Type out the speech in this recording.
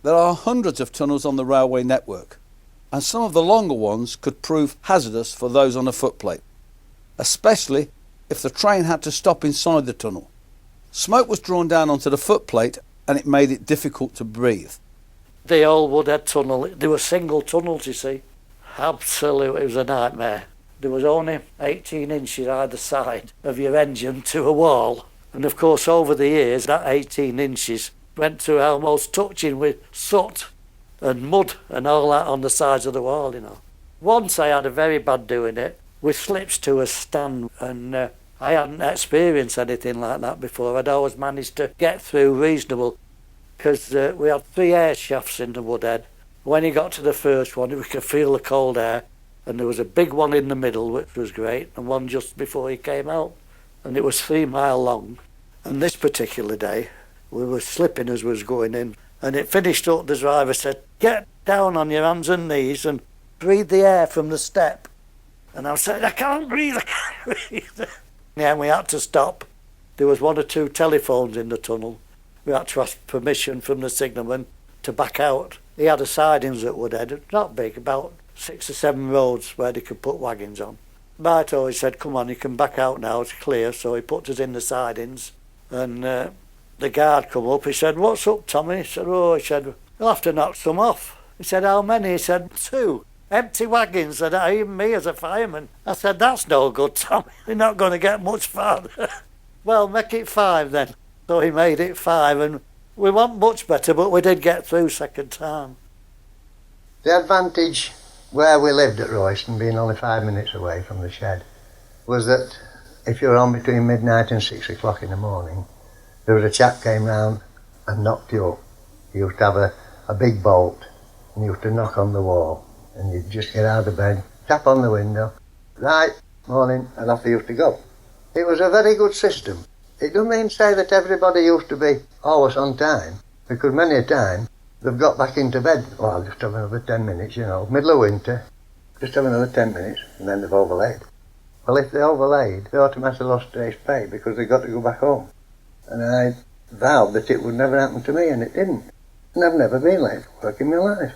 There are hundreds of tunnels on the railway network, and some of the longer ones could prove hazardous for those on a footplate, especially if the train had to stop inside the tunnel. Smoke was drawn down onto the footplate and it made it difficult to breathe. The old Woodhead Tunnel, there were single tunnels, you see. Absolutely, it was a nightmare. There was only 18 inches either side of your engine to a wall. And of course, over the years, that 18 inches went to almost touching with soot and mud and all that on the sides of the wall, you know. Once I had a very bad doing it with slips to a stand, and I hadn't experienced anything like that before. I'd always managed to get through reasonable, because we had 3 air shafts in the Woodhead. When you got to the first one, we could feel the cold air, and there was a big one in the middle, which was great, and one just before he came out, and it was 3 mile long. And this particular day, we were slipping as we was going in, and it finished up. The driver said, "Get down on your hands and knees and breathe the air from the step." And I said, "I can't breathe, I can't breathe." Yeah, we had to stop. There was 1 or 2 telephones in the tunnel. We had to ask permission from the signalman to back out. He had a sidings at Woodhead, not big, about 6 or 7 roads where they could put wagons on. Barto, he said, "Come on, you can back out now, it's clear." So he put us in the sidings, and the guard come up. He said, "What's up, Tommy?" He said, "Oh," he said, "you'll have to knock some off." He said, "How many?" He said, 2. Empty wagons, and even me as a fireman. I said, "That's no good, Tommy. You're not going to get much farther." "Well, make it 5 then." So he made it 5, and we weren't much better, but we did get through second time. The advantage where we lived at Royston, being only 5 minutes away from the shed, was that if you were on between midnight and 6 o'clock in the morning, there was a chap came round and knocked you up. You used to have a big bolt, and you used to knock on the wall, and you'd just get out of bed, tap on the window, "Right, morning," and off they used to go. It was a very good system. It doesn't mean to say that everybody used to be always on time, because many a time they've got back into bed. "Well, I'll just have another 10 minutes, you know, middle of winter, just have another 10 minutes, and then they've overlaid." Well, if they overlaid, they automatically lost day's pay because they got to go back home. And I vowed that it would never happen to me, and it didn't. And I've never been late for work in my life.